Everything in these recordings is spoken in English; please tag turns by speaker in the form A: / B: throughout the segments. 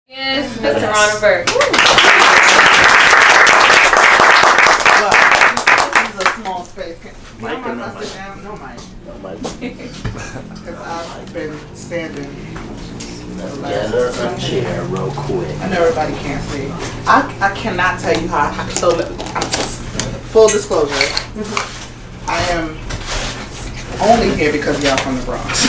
A: Yes, Miss Tarana Burke.
B: This is a small space. You don't mind if I sit down? No, Mike. Because I've been standing.
C: Get her a chair real quick.
B: I know everybody can't see. I cannot tell you how. So, full disclosure, I am only here because y'all from the Bronx.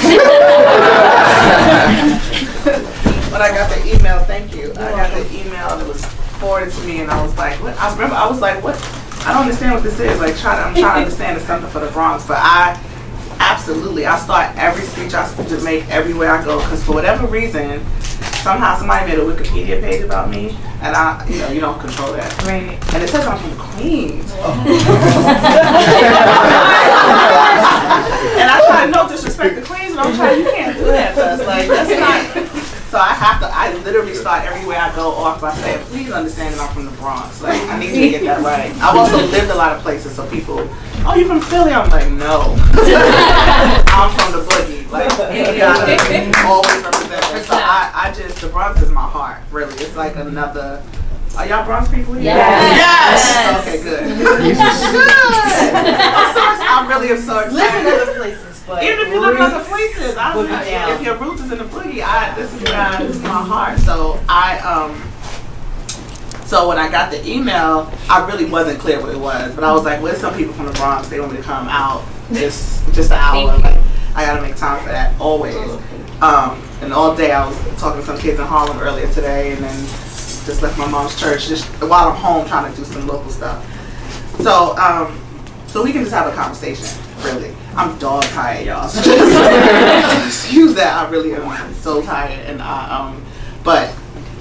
B: When I got the email, thank you. I got the email and it was forwarded to me, and I was like, what? I remember I was like, what? I don't understand what this is. Like, I'm trying to understand it's something for the Bronx, but I start every speech I make everywhere I go, because for whatever reason, somehow somebody made a Wikipedia page about me, and you don't control that.
A: Right.
B: And it says I'm from Queens. And I try to no disrespect to Queens, but I'm trying, you can't do that to us. Like, that's not. So I literally start everywhere I go off by saying, please understand that I'm from the Bronx. Like, I need you to get that right. I've also lived a lot of places, so people, oh, you from Philly? I'm like, no. I'm from the boogie. Like, you gotta always represent it. So the Bronx is my heart, really. It's like another, are y'all Bronx people here?
A: Yes.
B: Okay, good. I really am so excited.
D: Live in other places. But
B: even if you live in other places, if your roots is in the boogie, this is my heart. So so when I got the email, I really wasn't clear what it was, but I was like, well, some people from the Bronx, they want me to come out just an hour. Like, I gotta make time for that always. And all day I was talking to some kids in Harlem earlier today, and then just left my mom's church just while I'm home trying to do some local stuff. So so we can just have a conversation. Really, I'm dog tired, y'all. So excuse that. I really am so tired, and but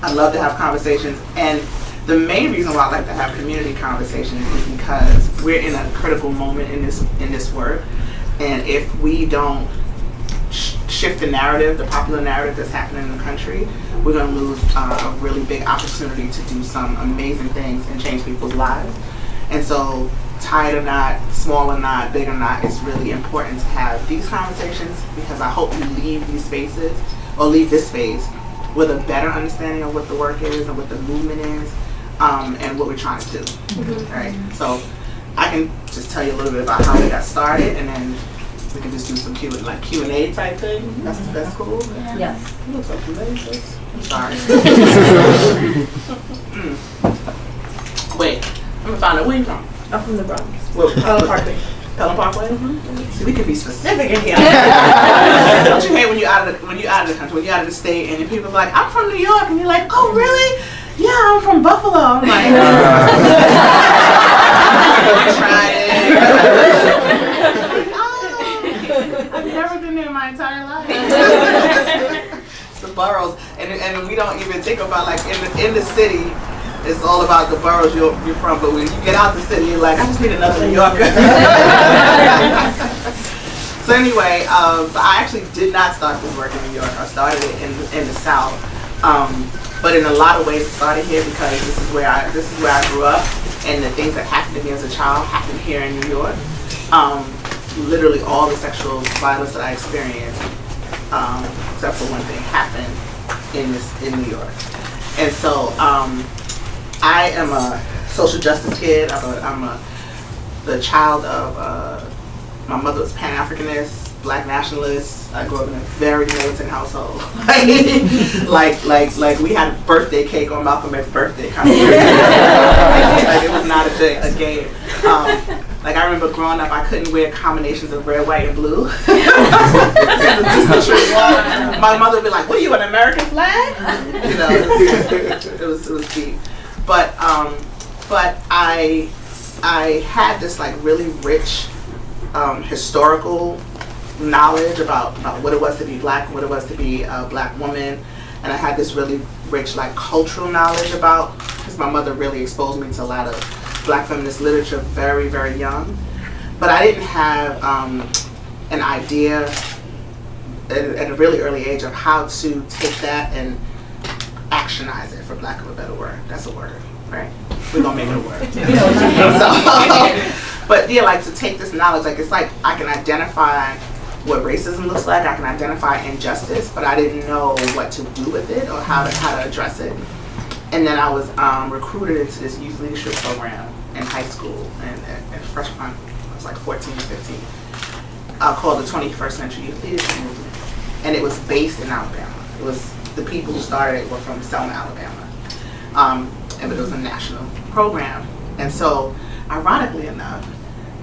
B: I love to have conversations. And the main reason why I like to have community conversations is because we're in a critical moment in this work, and if we don't shift the narrative, the popular narrative that's happening in the country, we're going to lose a really big opportunity to do some amazing things and change people's lives. And so, tight or not, small or not, big or not, it's really important to have these conversations, because I hope you leave these spaces, or leave this space, with a better understanding of what the work is and what the movement is, and what we're trying to do. Right? So I can just tell you a little bit about how we got started, and then we can just do some Q&A type thing. That's cool.
A: Yes.
B: You look so familiar, sis. I'm sorry. Wait, I'm gonna find out where you from.
D: I'm from the Bronx.
B: Pelham Parkway. Pelham Parkway? See, we can be specific in here. Don't you hate when you're out of the country, when you're out of the state, and people are like, I'm from New York, and you're like, oh really? Yeah, I'm from Buffalo. I'm like, I tried it. I've never been there in my entire life. It's the boroughs, and we don't even think about, like, in the city. It's all about the boroughs you're from, but when you get out the city, you're like, I just need another New Yorker. So anyway, so I actually did not start this work in New York. I started it in the South, but in a lot of ways, it started here because this is where I grew up, and the things that happened to me as a child happened here in New York. Literally all the sexual violence that I experienced, except for one thing, happened in New York, and so. I am a social justice kid. I'm the child of my mother was Pan-Africanist, Black nationalist. I grew up in a very militant household. like we had a birthday cake on Malcolm X's birthday kind of thing. Like it was not a game. Like I remember growing up, I couldn't wear combinations of red, white, and blue. Just the truth. My mother would be like, "What are you, an American flag?" You know, it was deep. But I had this like really rich historical knowledge about what it was to be Black, what it was to be a Black woman, and I had this really rich like cultural knowledge about, because my mother really exposed me to a lot of Black feminist literature very, very young. But I didn't have an idea at a really early age of how to take that and actionize it, for lack of a better word. That's a word, right? We're gonna make it a word. But yeah, like to take this knowledge, like it's like I can identify what racism looks like. I can identify injustice, but I didn't know what to do with it or how to address it. And then I was recruited into this youth leadership program in high school and freshman. I was like 14 or 15. Called the 21st Century Youth Leadership Movement, and it was based in Alabama. It was the people who started it were from Selma, Alabama, and it was a national program. And so, ironically enough,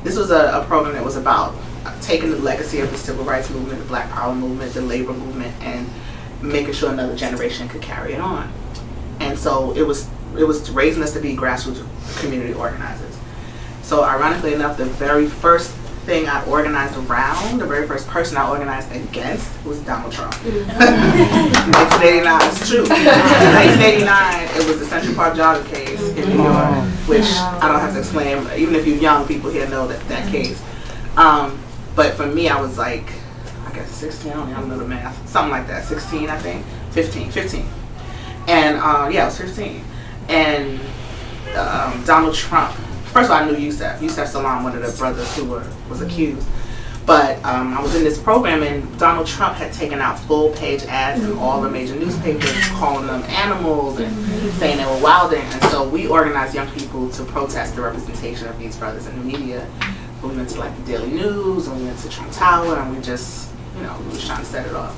B: this was a program that was about taking the legacy of the civil rights movement, the Black Power movement, the labor movement, and making sure another generation could carry it on. And so it was raising us to be grassroots community organizers. So ironically enough, the very first thing I organized around, the very first person I organized against was Donald Trump. 1989, it's true. In 1989, it was the Central Park jogger case in New York, which I don't have to explain. Even if you're young, people here know that case. But for me, I was like, I guess 16, I don't know the math, something like that, 16, I think, 15. And yeah, I was 15. And Donald Trump, first of all, I knew Yusef Salaam, one of the brothers who was accused. But I was in this program, and Donald Trump had taken out full-page ads in all the major newspapers, calling them animals and saying they were wilding. And so we organized young people to protest the representation of these brothers in the media. We went to like the Daily News, and we went to Trump Tower, and we just, we was trying to set it off.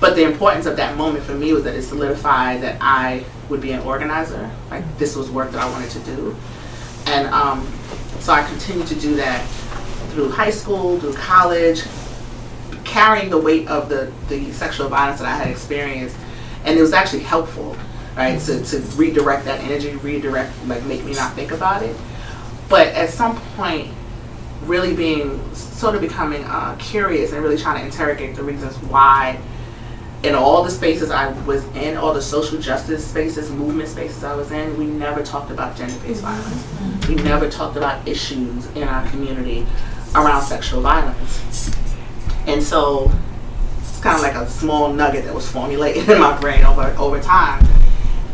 B: But the importance of that moment for me was that it solidified that I would be an organizer. Like, this was work that I wanted to do. And so I continued to do that through high school, through college, carrying the weight of the sexual violence that I had experienced. And it was actually helpful, right, to redirect that energy, like make me not think about it. But at some point, really becoming curious and really trying to interrogate the reasons why in all the spaces I was in, all the social justice spaces, movement spaces I was in, we never talked about gender-based violence. We never talked about issues in our community around sexual violence. And so it's kind of like a small nugget that was formulated in my brain over time.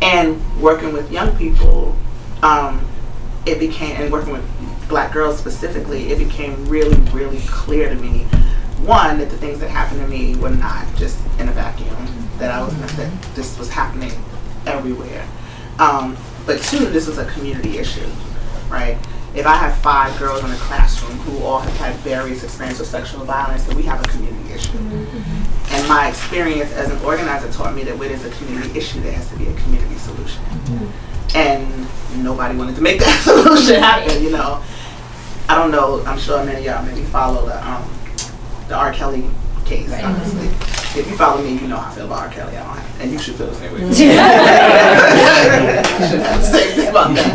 B: And working with young people, it became, and working with Black girls specifically, it became really, really clear to me, one, that the things that happened to me were not just in a vacuum, that this was happening everywhere. But two, this was a community issue, right? If I have 5 girls in a classroom who all have had various experiences of sexual violence, then we have a community issue. And my experience as an organizer taught me that where there's a community issue, there has to be a community solution. And nobody wanted to make that solution happen, I don't know, I'm sure many of y'all maybe follow the R. Kelly case, honestly. If you follow me, you know how I feel about R. Kelly. And you should feel the same way. You should have the same thing about that.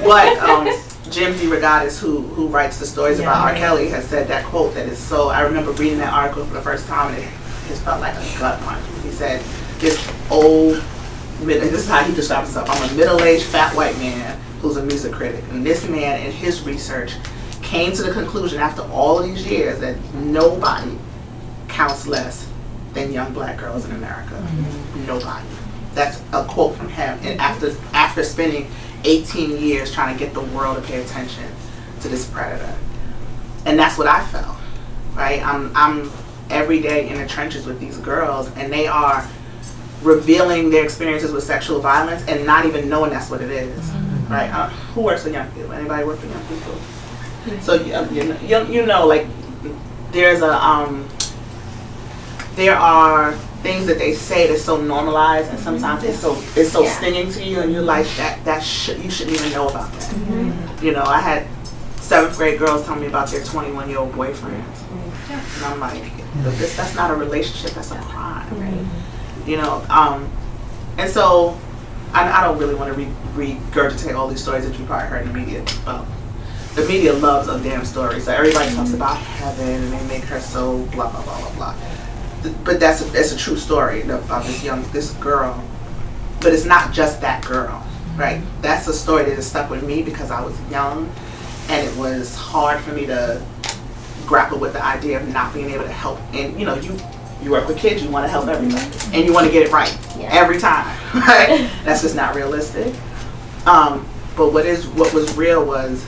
B: But Jim DeRogatis, who writes the stories about R. Kelly, has said that quote that is so, I remember reading that article for the first time, and it just felt like a gut punch. He said, this is how he describes himself: I'm a middle-aged fat white man who's a music critic. And this man, in his research, came to the conclusion after all of these years that nobody counts less than young Black girls in America. Nobody. That's a quote from him. And after spending 18 years trying to get the world to pay attention to this predator. And that's what I felt, right? I'm every day in the trenches with these girls, and they are revealing their experiences with sexual violence and not even knowing that's what it is, right? Who works with young people? Anybody work with young people? So like there's there are things that they say that's so normalized, and sometimes it's so stinging to you, and you're like you shouldn't even know about that. I had 7th grade girls tell me about their 21-year-old boyfriends, and I'm like, that's not a relationship, that's a crime, and so I don't really want to regurgitate all these stories that you probably heard in the media. The media loves a damn story, so everybody talks about heaven and they make her so blah blah blah blah blah. But that's a true story about this girl. But it's not just that girl, right? That's a story that has stuck with me because I was young, and it was hard for me to grapple with the idea of not being able to help. And you work with kids, you want to help everybody, and you want to get it right every time, right? That's just not realistic. But what was real was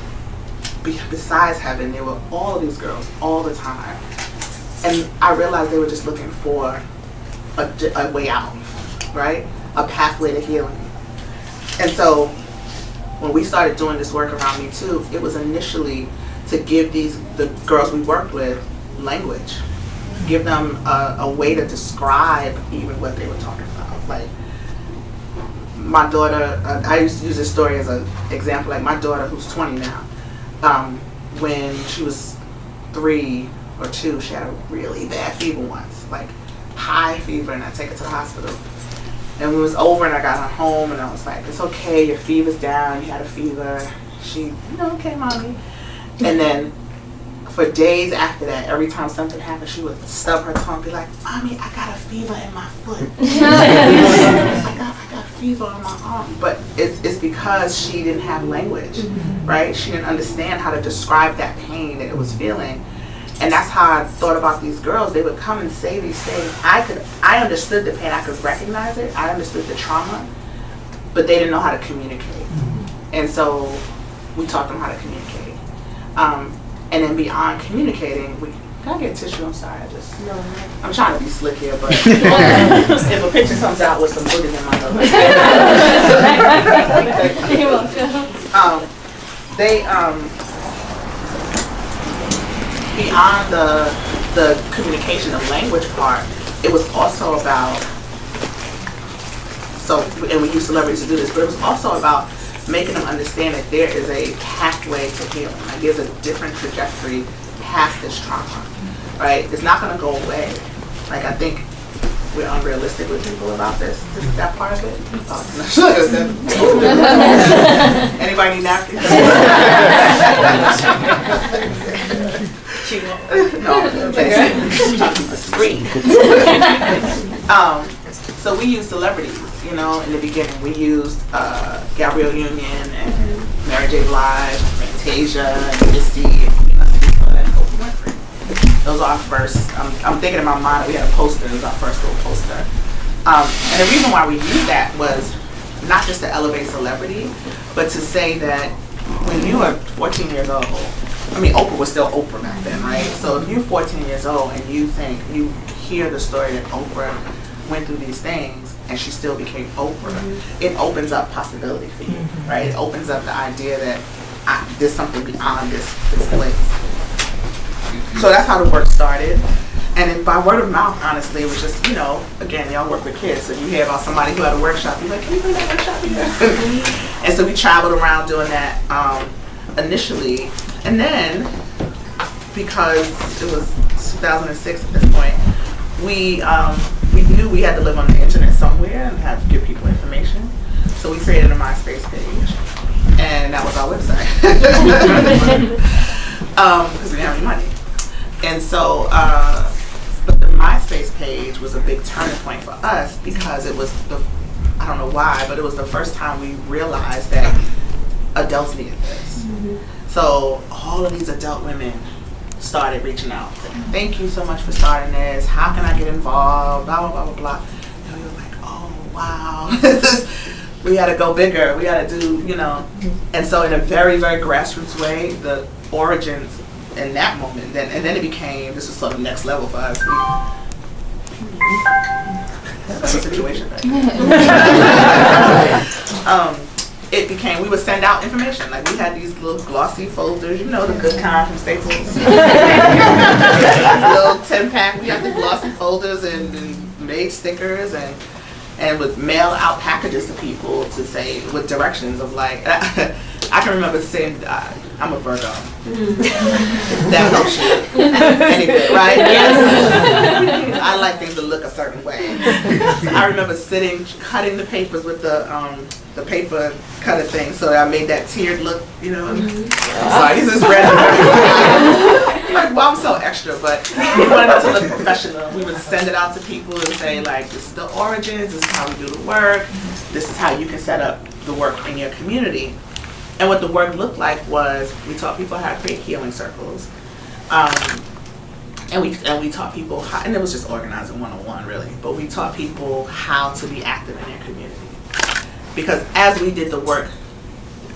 B: besides heaven, there were all of these girls all the time. And I realized they were just looking for a way out, right? A pathway to healing. And so when we started doing this work around METOO, it was initially to give the girls we worked with language, give them a way to describe even what they were talking about. Like my daughter, I used to use this story as an example. Like my daughter, who's 20 now, when she was 3 or 2, she had a really bad fever once, like high fever, and I take her to the hospital. And when it was over and I got her home, and I was like, it's okay, your fever's down, you had a fever. She, okay, mommy. And then for days after that, every time something happened, she would stub her tongue, be like, Mommy, I got a fever in my foot. I got fever on my arm. But it's because she didn't have language, right? She didn't understand how to describe that pain that it was feeling. And that's how I thought about these girls. They would come and say these things. I understood the pain. I could recognize it. I understood the trauma, but they didn't know how to communicate. And so we taught them how to communicate. And then beyond communicating, can I get a tissue? I'm sorry. I'm trying to be slick here, but if a picture comes out with some boogers in my nose. Beyond the communication, the language part, it was also about, and we use celebrities to do this, but it was also about making them understand that there is a pathway to healing. Like there's a different trajectory past this trauma, right? It's not going to go away. Like I think we're unrealistic with people about that part of it. Anybody need napkins? No, screen. So we use celebrities, in the beginning. We used Gabrielle Union and Mary J. Blige, Fantasia, and Missy, and Oprah Winfrey. Those are our first. I'm thinking in my mind we had a poster. It was our first little poster. And the reason why we used that was not just to elevate celebrity, but to say that when you are 14 years old, Oprah was still Oprah back then, right? So if you're 14 years old and you hear the story that Oprah went through these things and she still became Oprah, it opens up possibility for you, right? It opens up the idea that there's something beyond this place. So that's how the work started. And then by word of mouth, honestly, it was just, again, y'all work with kids, so you hear about somebody who had a workshop, you're like, can you bring that workshop here? And so we traveled around doing that initially. And then, because it was 2006 at this point, we knew we had to live on the internet somewhere and have to give people information. So we created a MySpace page, and that was our website. Because we didn't have any money. And so, but the MySpace page was a big turning point for us because it was I don't know why, but it was the first time we realized that adults needed this. So all of these adult women started reaching out, saying, thank you so much for starting this. How can I get involved? Blah, blah, blah, blah, blah. And we were like, oh, wow. We got to go bigger. We got to do, And so in a very, very grassroots way, the origins in that moment, and then it became, this was sort of next level for us. That's a situation, right? It became, we would send out information. Like we had these little glossy folders, the good kind from Staples. Little 10-pack. We had the glossy folders and made stickers and would mail out packages to people to say, with directions of like, I can remember saying, I'm a Virgo. That helps you. Anyway, right? Yes. I like things to look a certain way. So I remember cutting the papers with the paper cutter thing, so I made that tiered look, Sorry, this is random. Like, well, I'm so extra, but we wanted it to look professional. We would send it out to people and say, like, this is the origins, this is how we do the work, this is how you can set up the work in your community. And what the work looked like was we taught people how to create healing circles. And we taught people how, and it was just organizing 101 really, but we taught people how to be active in their community. Because as we did the work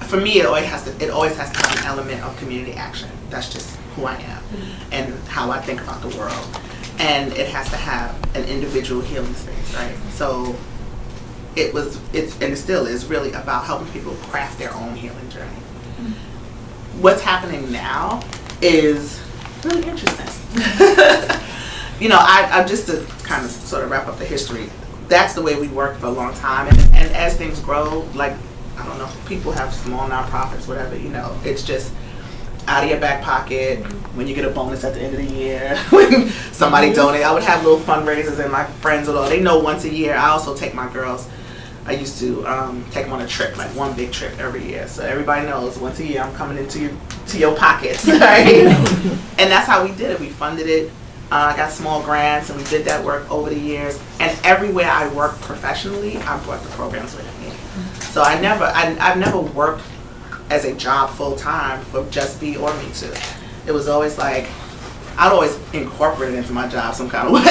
B: for me, it always has to have an element of community action. That's just who I am and how I think about the world. And it has to have an individual healing space, right? So it still is really about helping people craft their own healing journey. What's happening now is really interesting. I just to kind of sort of wrap up the history, that's the way we worked for a long time. And as things grow, like, I don't know, people have small nonprofits, whatever, it's just out of your back pocket when you get a bonus at the end of the year. When somebody donate, I would have little fundraisers, and my friends would all, they know once a year. I also take my girls, I used to take them on a trip, like one big trip every year. So everybody knows once a year I'm coming into your pockets, right? And that's how we did it. We funded it. I got small grants, and we did that work over the years. And everywhere I worked professionally, I brought the programs with me. So I've never worked as a job full time for Just Be or METOO. It was always like, I'd always incorporate it into my job some kind of way.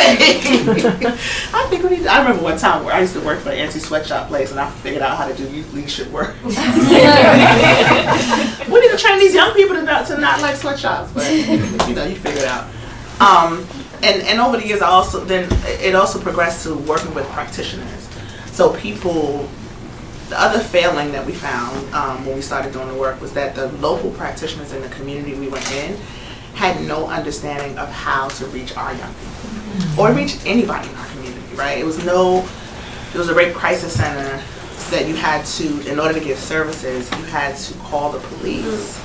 B: I remember one time where I used to work for an anti-sweatshop place, and I figured out how to do youth leadership work. We need to train these young people to not like sweatshops, but you figure it out. And over the years, it also progressed to working with practitioners. So people, the other failing that we found when we started doing the work was that the local practitioners in the community we were in had no understanding of how to reach our young people or reach anybody in our community, right? It was a rape crisis center that you had to, in order to get services, you had to call the police,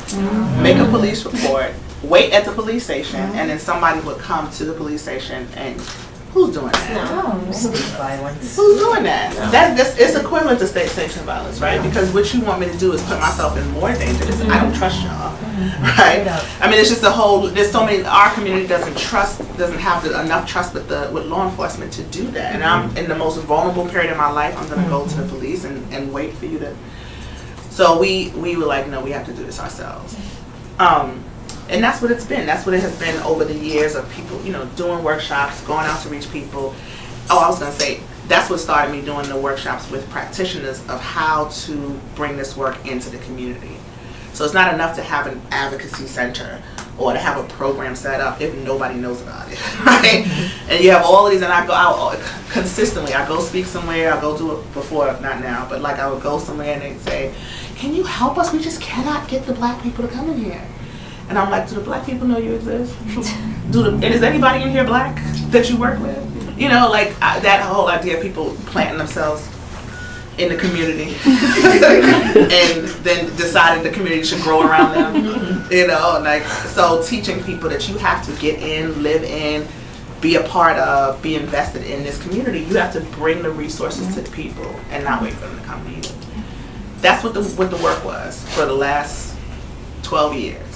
B: make a police report, wait at the police station, and then somebody would come to the police station and who's doing that?
D: Violence.
B: Who's doing that? It's equivalent to state sanctioned violence, right? Because what you want me to do is put myself in more danger. I don't trust y'all, right? I mean, it's just there's so many, our community doesn't have enough trust with law enforcement to do that. And I'm in the most vulnerable period of my life. I'm going to go to the police and wait for you to. So we were like, no, we have to do this ourselves. And that's what it's been. That's what it has been over the years of people, doing workshops, going out to reach people. Oh, I was going to say, that's what started me doing the workshops with practitioners of how to bring this work into the community. So it's not enough to have an advocacy center or to have a program set up if nobody knows about it, right? And you have all of these, and I go out consistently. I go speak somewhere. I go do it before, not now, but like I would go somewhere and they'd say, can you help us? We just cannot get the black people to come in here. And I'm like, do the black people know you exist? And is anybody in here black that you work with? That whole idea of people planting themselves in the community and then deciding the community should grow around them. So teaching people that you have to get in, live in, be a part of, be invested in this community. You have to bring the resources to the people and not wait for them to come to you. That's what the work was for the last 12 years.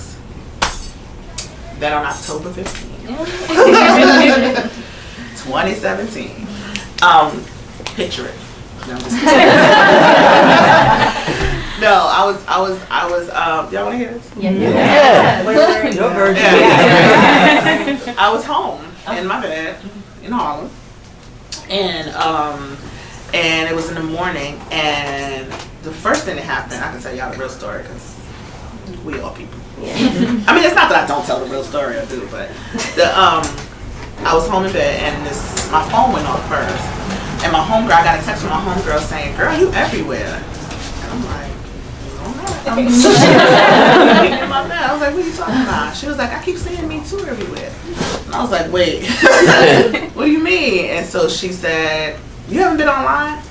B: Then on October 15th, 2017, picture it. No, I'm just kidding. No, I was, y'all wanna hear this?
D: Yeah. Your version.
B: Yeah. I was home in my bed in Harlem, and it was in the morning, and the first thing that happened, I can tell y'all the real story, because we all people. I mean, it's not that I don't tell the real story, I do, but I was home in bed, and my phone went off first, and I got a text from my homegirl saying, girl, you everywhere. And I'm like, I was like, what are you talking about? She was like, I keep seeing METOO everywhere. And I was like, wait, what do you mean? And so she said, you haven't been online?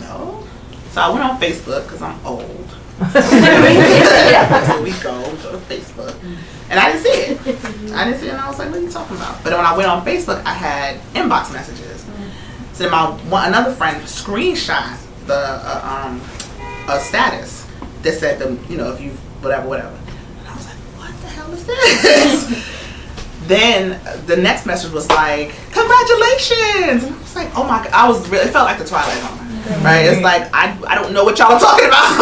B: No. So I went on Facebook, because I'm old. So we go to Facebook, and I didn't see it. And I was like, what are you talking about? But when I went on Facebook, I had inbox messages. So another friend screenshot a status that said, if you whatever. And I was like, what the hell is this? Then the next message was like, congratulations! And I was like, oh my God, it felt like the Twilight Zone. Right? It's like, I don't know what y'all are talking about.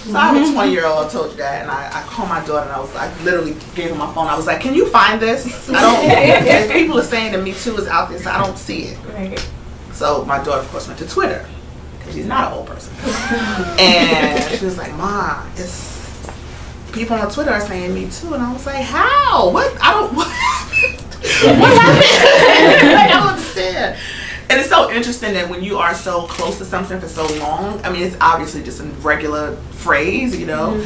B: So I have a 20-year-old, I told you that, and I called my daughter, and I literally gave her my phone. I was like, can you find this? People are saying that METOO is out there, so I don't see it. Right. So my daughter, of course, went to Twitter. She's not an old person. And she was like, Ma, it's people on Twitter are saying me too. And I was like, how? What? I don't, what happened? What happened? Like, I don't understand. And it's so interesting that when you are so close to something for so long, I mean, it's obviously just a regular phrase, you know,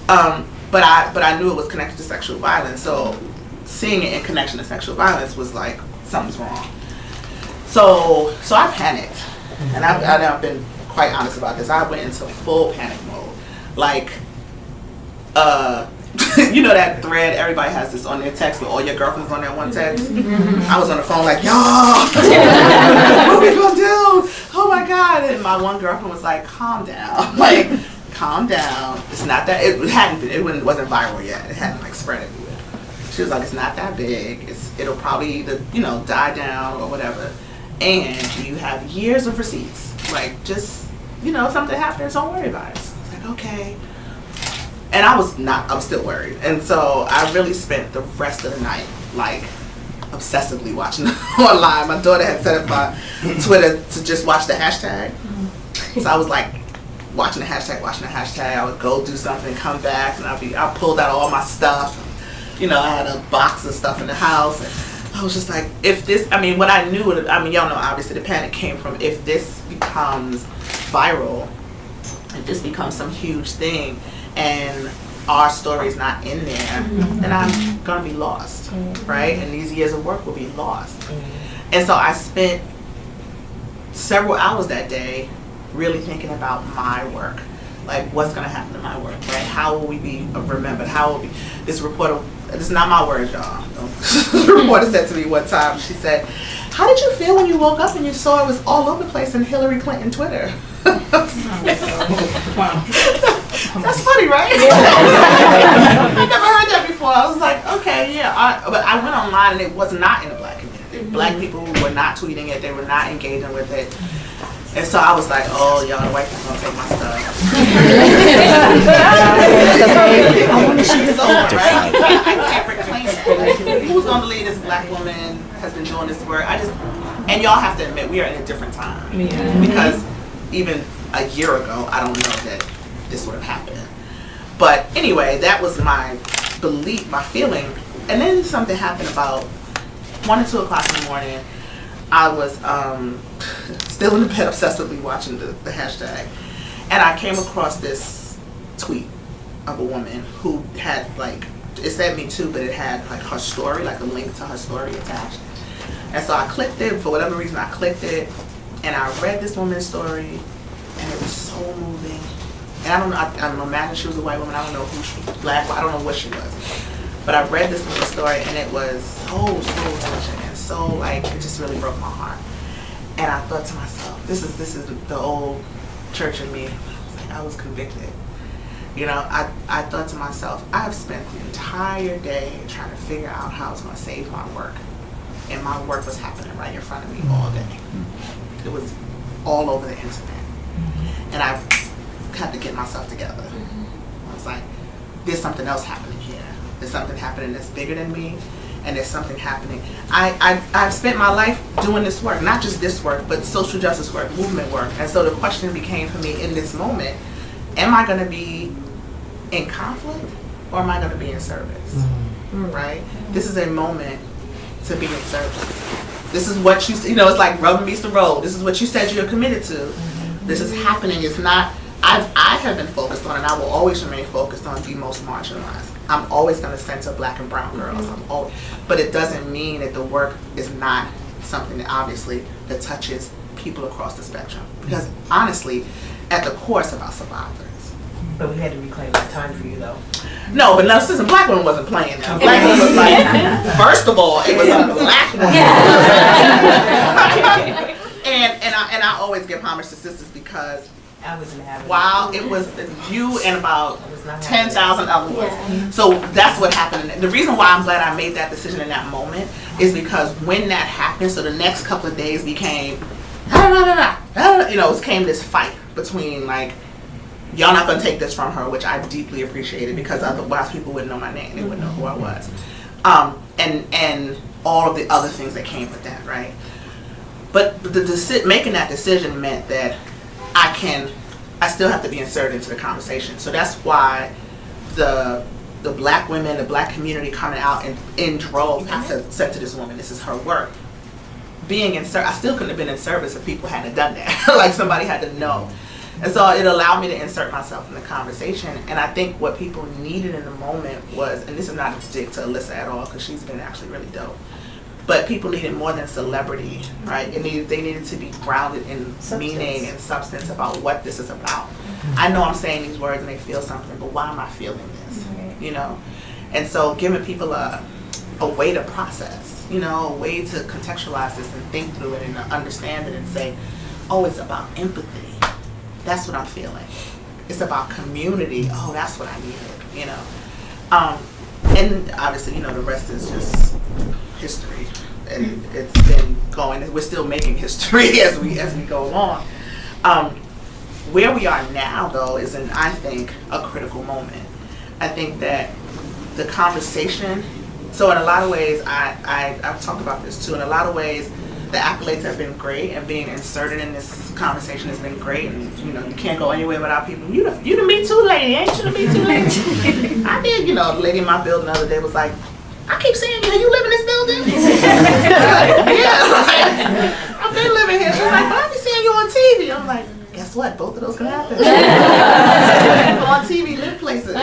B: but I knew it was connected to sexual violence. So seeing it in connection to sexual violence was like, something's wrong. So I panicked, and I've been quite honest about this. I went into full panic mode, like, you know that thread, everybody has this on their text with all your girlfriends on that one text? I was on the phone like, y'all, what are we gonna do? Oh my God. And my one girlfriend was like, calm down. Like, calm down. It's not that, it wasn't viral yet. It hadn't like spread everywhere. She was like, it's not that big. It'll probably either, you know, die down or whatever. And you have years of receipts. Like, just, you know, if something happens, don't worry about it. I was like, okay. And I was still worried. And so I really spent the rest of the night, like, obsessively watching online. My daughter had set up my Twitter to just watch the hashtag. So I was like, watching the hashtag. I would go do something, come back, and I pulled out all my stuff. You know, I had a box of stuff in the house. And I was just like, if this, I mean, what I knew, I mean, y'all know, obviously, the panic came from if this becomes viral, if this becomes some huge thing, and our story's not in there, then I'm gonna be lost, right? And these years of work will be lost. And so I spent several hours that day really thinking about my work. Like, what's gonna happen to my work, right? How will we be remembered? How will this reporter, this is not my words, y'all. The reporter said to me one time, she said, how did you feel when you woke up and you saw it was all over the place in Hillary Clinton Twitter? That's funny, right? I never heard that before. I was like, okay, yeah. But I went online and it was not in the Black community. Black people were not tweeting it. They were not engaging with it. And so I was like, oh, y'all, the white people gonna take my stuff. It's over, right? I can't reclaim it. Like, who's gonna believe this Black woman has been doing this work? And y'all have to admit, we are in a different time. Because even a year ago, I don't know that this would have happened. But anyway, that was my belief, my feeling. And then something happened about 1 or 2 o'clock in the morning. I was still in the bed obsessively watching the hashtag. And I came across this tweet of a woman who had, like, it said Me Too, but it had like her story, like a link to her story attached. And so I clicked it, for whatever reason I clicked it, and I read this woman's story, and it was so moving. And I don't know, I'm imagining she was a white woman, I don't know who she was, Black, I don't know what she was. But I read this woman's story, and it was so touching, and so, like, it just really broke my heart. And I thought to myself, this is the old church in me. I was convicted. You know, I thought to myself, I have spent the entire day trying to figure out how I was going to save my work. And my work was happening right in front of me all day. It was all over the internet. And I had to get myself together. I was like, there's something else happening here. There's something happening that's bigger than me. And there's something happening. I've spent my life doing this work, not just this work, but social justice work, movement work. And so the question became for me in this moment, am I going to be in conflict or am I going to be in service? Right? This is a moment to be in service. This is what you know, it's like rubber meets the road. This is what you said you're committed to. This is happening. It's not, I have been focused on, and I will always remain focused on the most marginalized. I'm always going to center Black and brown girls. But it doesn't mean that the work is not something that obviously that touches people across the spectrum. Because honestly, at the core, it's about survivors.
D: But we had to reclaim that time for you, though.
B: No, but no, since a Black woman wasn't playing now. Black woman was like, first of all, it was a Black woman. and I always give homage to sisters because
D: I was having
B: while it was you and about 10,000 other ones. So that's what happened. The reason why I'm glad I made that decision in that moment is because when that happened, so the next couple of days became, you know, it came this fight between like, y'all not gonna take this from her, which I deeply appreciated because otherwise people wouldn't know my name, they wouldn't know who I was. And all of the other things that came with that, right? But making that decision meant that I still have to be inserted into the conversation. So that's why the black women, the black community coming out in droves have said to this woman, this is her work. Being in service, I still couldn't have been in service if people hadn't done that. Like somebody had to know. And so it allowed me to insert myself in the conversation. And I think what people needed in the moment was, and this is not a dig to Alyssa at all, because she's been actually really dope, but people needed more than celebrity, right? They needed to be grounded in meaning and substance about what this is about. I know I'm saying these words and they feel something, but why am I feeling this? You know? And so giving people a way to process, you know, a way to contextualize this and think through it and understand it and say, oh, it's about empathy. That's what I'm feeling. It's about community. Oh, that's what I needed, you know? And obviously, you know, the rest is just history. And it's been going, we're still making history as we go along. Where we are now, though, is I think, a critical moment. I think that the conversation, so in a lot of ways, I've talked about this too, in a lot of ways, the accolades have been great, and being inserted in this conversation has been great, and you know, you can't go anywhere without people. You the Me Too lady, ain't you the Me Too lady? I did, you know, the lady in my building the other day was like, I keep saying, you live in this building? Yeah, like, I've been living here. She's like, but I be seeing you on TV. I'm like, guess what? Both of those can happen. On TV, live places.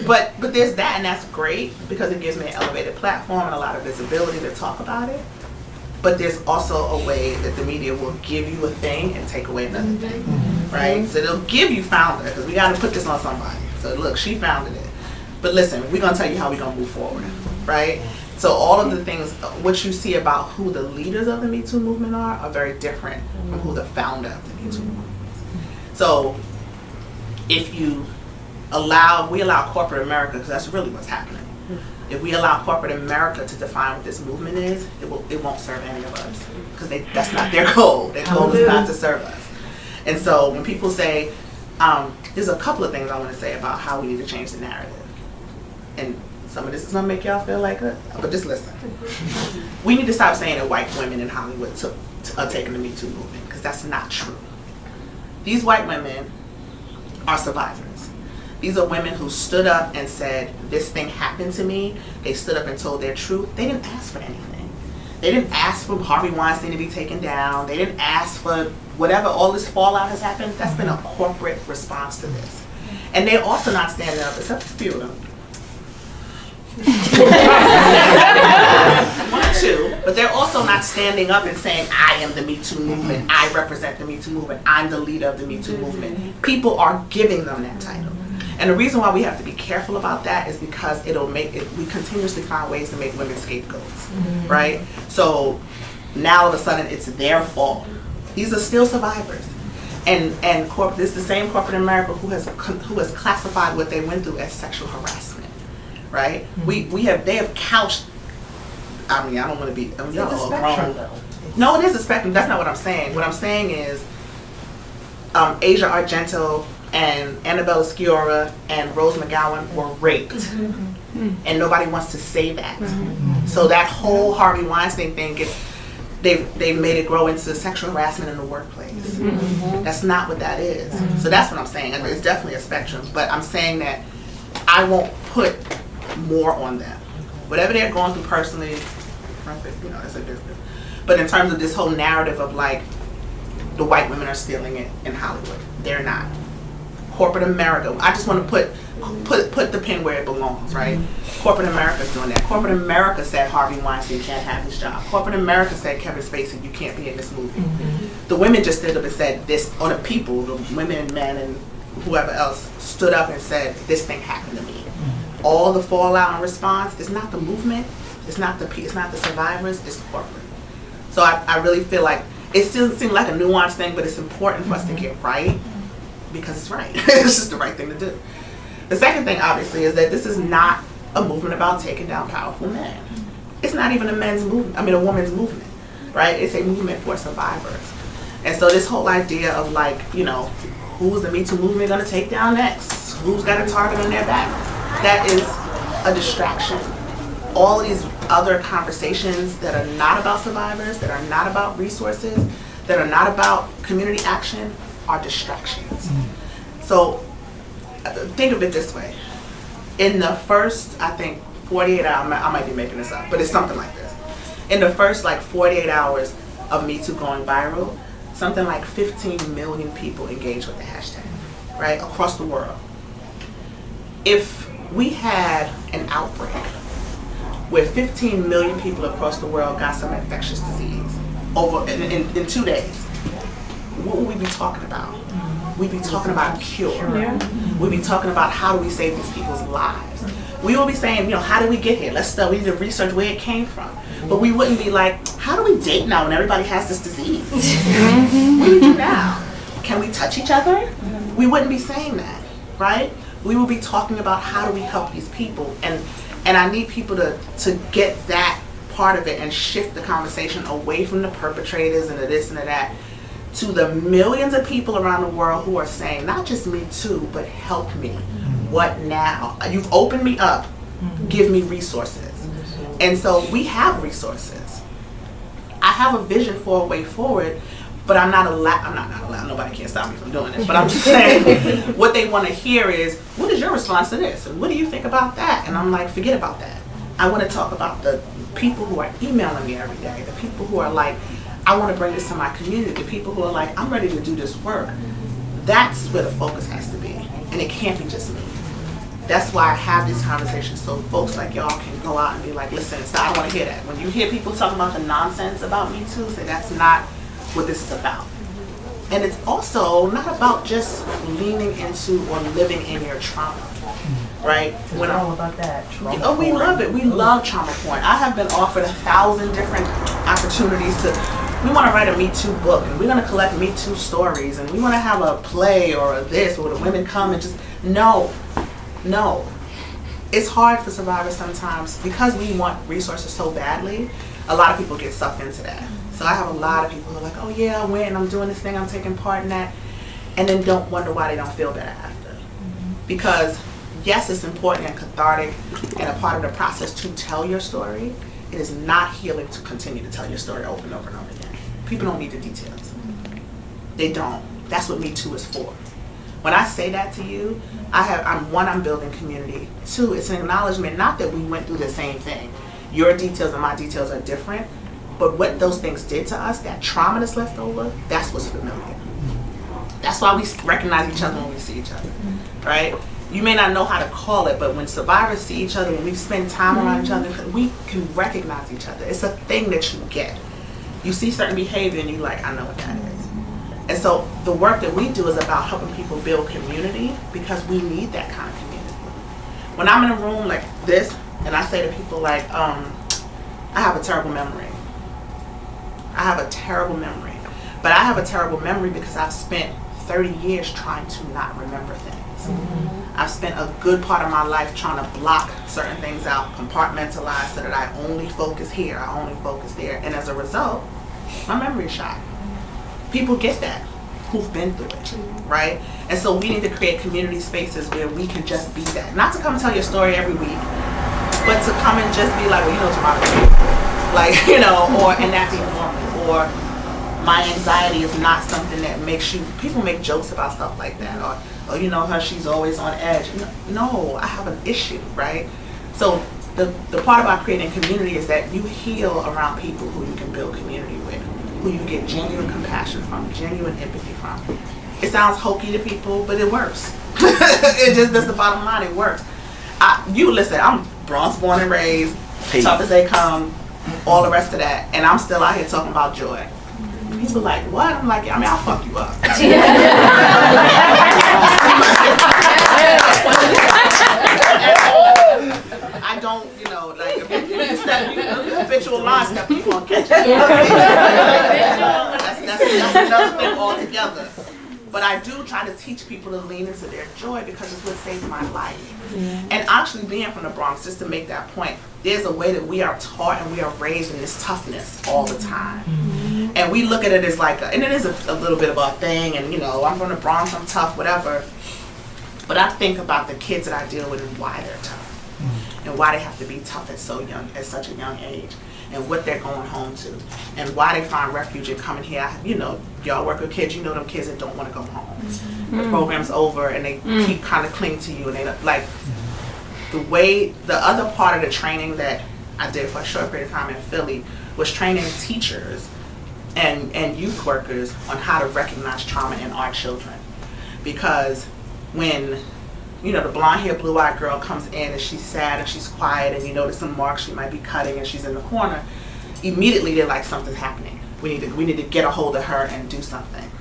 B: but there's that, and that's great because it gives me an elevated platform and a lot of visibility to talk about it. But there's also a way that the media will give you a thing and take away another thing, right? So they'll give you founder, because we got to put this on somebody. So look, she founded it. But listen, we're going to tell you how we're going to move forward, right? So all of the things, what you see about who the leaders of the Me Too movement are very different from who the founder of the Me Too movement is. So if we allow corporate America, because that's really what's happening. If we allow corporate America to define what this movement is, it won't serve any of us, because that's not their goal. Their goal is not to serve us. And so when people say, there's a couple of things I want to say about how we need to change the narrative. And some of this is gonna make y'all feel like it, but just listen. We need to stop saying that white women in Hollywood are taking the Me Too movement, because that's not true. These white women are survivors. These are women who stood up and said, this thing happened to me. They stood up and told their truth. They didn't ask for anything. They didn't ask for Harvey Weinstein to be taken down. They didn't ask for whatever all this fallout has happened. That's been a corporate response to this. And they're also not standing up, except a few of them. One or two, but they're also not standing up and saying, I am the Me Too movement. I represent the Me Too movement. I'm the leader of the Me Too movement. People are giving them that title. And the reason why we have to be careful about that is because we continuously find ways to make women scapegoats, right? So now all of a sudden it's their fault. These are still survivors. And this is the same corporate America who has classified what they went through as sexual harassment, right? They have couched, I mean, I don't want to be, y'all all grown. No, it is a spectrum. That's not what I'm saying. What I'm saying is Asia Argento and Annabella Sciorra and Rose McGowan were raped. And nobody wants to say that. So that whole Harvey Weinstein thing they've made it grow into sexual harassment in the workplace. That's not what that is. So that's what I'm saying. It's definitely a spectrum, but I'm saying that I won't put more on them. Whatever they're going through personally, you know, it's a business. But in terms of this whole narrative of like, the white women are stealing it in Hollywood, they're not. Corporate America, I just want to put the pin where it belongs, right? Corporate America's doing that. Corporate America said Harvey Weinstein can't have his job. Corporate America said Kevin Spacey, you can't be in this movie. The women just stood up and said this, or the people, the women and men and whoever else stood up and said this thing happened to me. All the fallout and response is not the movement, it's not the survivors, it's corporate. So I really feel like it still seems like a nuanced thing, but it's important for us to get right. Because it's right. It's just the right thing to do. The second thing, obviously, is that this is not a movement about taking down powerful men. It's not even a woman's movement, right? It's a movement for survivors. And so this whole idea of like, you know, who's the Me Too movement going to take down next? Who's got a target on their back? That is a distraction. All of these other conversations that are not about survivors, that are not about resources, that are not about community action, are distractions. So think of it this way. In the first, I think, 48 hours, I might be making this up, but it's something like this. In the first 48 hours of METOO going viral, something like 15 million people engaged with the hashtag, right, across the world. If we had an outbreak where 15 million people across the world got some infectious disease over in 2 days, what would we be talking about? We'd be talking about a cure. We'd be talking about how do we save these people's lives. We will be saying, how did we get here? We need to research where it came from. But we wouldn't be like, how do we date now when everybody has this disease? What do we do now? Can we touch each other? We wouldn't be saying that, right? We will be talking about how do we help these people. And I need people to get that part of it and shift the conversation away from the perpetrators and the this and the that to the millions of people around the world who are saying, not just me too, but help me. What now? You've opened me up. Give me resources. And so we have resources. I have a vision for a way forward, but I'm not allowed. Nobody can stop me from doing it. But I'm just saying, what they want to hear is, what is your response to this? And what do you think about that? And I'm like, forget about that. I want to talk about the people who are emailing me every day, the people who are like, I want to bring this to my community, the people who are like, I'm ready to do this work. That's where the focus has to be. And it can't be just me. That's why I have these conversations so folks like y'all can go out and be like, listen, I don't want to hear that. When you hear people talking about the nonsense about Me Too, say that's not what this is about. And it's also not about just leaning into or living in your trauma, right?
D: We're all about that.
B: We love it. We love trauma porn. I have been offered 1,000 different opportunities we want to write a Me Too book, and we're going to collect Me Too stories, and we want to have a play or a this, where the women come and just, no. It's hard for survivors sometimes because we want resources so badly. A lot of people get sucked into that. So I have a lot of people who are like, oh yeah, I went and I'm doing this thing, I'm taking part in that, and then don't wonder why they don't feel better after. Because yes, it's important and cathartic and a part of the process to tell your story. It is not healing to continue to tell your story over and over and over again. People don't need the details. They don't. That's what Me Too is for. When I say that to you, I'm building community. Two, it's an acknowledgement, not that we went through the same thing. Your details and my details are different, but what those things did to us, that trauma that's left over, that's what's familiar. That's why we recognize each other when we see each other, right? You may not know how to call it, but when survivors see each other, when we spend time around each other, we can recognize each other. It's a thing that you get. You see certain behavior and you're like, I know what that is. And so the work that we do is about helping people build community because we need that kind of community. When I'm in a room like this and I say to people like, I have a terrible memory. I have a terrible memory. But I have a terrible memory because I've spent 30 years trying to not remember things. I've spent a good part of my life trying to block certain things out, compartmentalize so that I only focus here, I only focus there. And as a result, my memory is shot. People get that who've been through it, right? And so we need to create community spaces where we can just be that. Not to come and tell your story every week, but to come and just be like, well, tomorrow, like, and that be normal. Or my anxiety is not something that makes you, people make jokes about stuff like that. Or her, she's always on edge. No, I have an issue, right? So the part about creating community is that you heal around people who you can build community with, who you get genuine compassion from, genuine empathy from. It sounds hokey to people, but it works. That's the bottom line, it works. Listen, I'm Bronx born and raised, tough as they come, all the rest of that, and I'm still out here talking about joy. People like, what? I'm like, I'll fuck you up. I don't, if you habitual line step, you won't catch it. That's another thing altogether. But I do try to teach people to lean into their joy because it's what saved my life. And actually being from the Bronx, just to make that point, there's a way that we are taught and we are raised in this toughness all the time. And we look at it as like, and it is a little bit of a thing, and I'm from the Bronx, I'm tough, whatever. But I think about the kids that I deal with and why they're tough. And why they have to be tough at such a young age. and what they're going home to, and why they find refuge in coming here. You know, y'all work with kids, you know them kids that don't want to go home. The program's over and they keep kind of cling to you, and they like the other part of the training that I did for a short period of time in Philly was training teachers and youth workers on how to recognize trauma in our children. Because when, you know, the blonde-haired, blue-eyed girl comes in and she's sad and she's quiet and you notice some marks she might be cutting and she's in the corner, immediately they're like, something's happening. We need to get a hold of her and do something.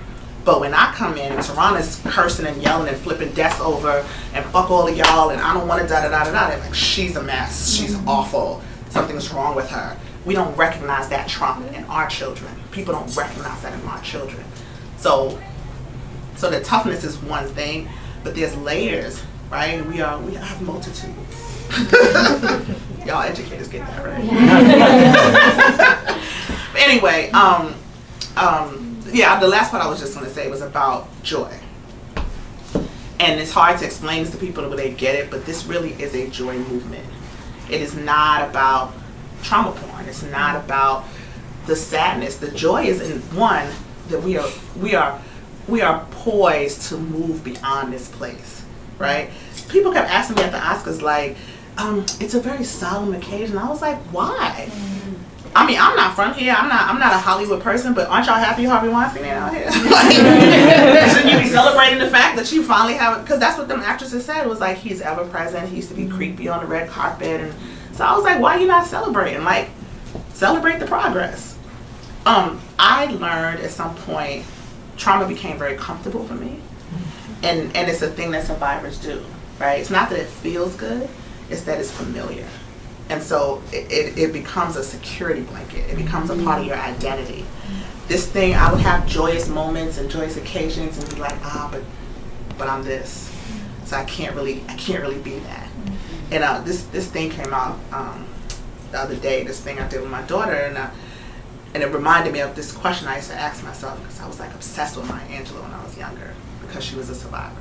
B: But when I come in and Tarana's cursing and yelling and flipping desks over and fuck all of y'all and I don't want to da-da-da-da-da, they're like, she's a mess, she's awful, something's wrong with her. We don't recognize that trauma in our children. People don't recognize that in our children. So the toughness is one thing, but there's layers, right? We have multitudes. Y'all educators get that, right? But anyway, yeah, the last part I was just going to say was about joy. And it's hard to explain this to people when they get it, but this really is a joy movement. It is not about trauma porn. It's not about the sadness. The joy is in one that we are poised to move beyond this place, right? People kept asking me at the Oscars, like, it's a very solemn occasion. I was like, why? I mean, I'm not from here. I'm not a Hollywood person, but aren't y'all happy Harvey Weinstein ain't out here? Like, shouldn't you be celebrating the fact that you finally have it? Because that's what them actresses said. It was like, he's ever present. He used to be creepy on the red carpet. And so I was like, why are you not celebrating? Like, celebrate the progress. I learned at some point, trauma became very comfortable for me. And it's a thing that survivors do, right? It's not that it feels good, it's that it's familiar. And so it becomes a security blanket. It becomes a part of your identity. This thing, I would have joyous moments and joyous occasions and be like, but I'm this. So I can't really be that. And this thing came out the other day, this thing I did with my daughter, and it reminded me of this question I used to ask myself, because I was like obsessed with Maya Angelou when I was younger, because she was a survivor.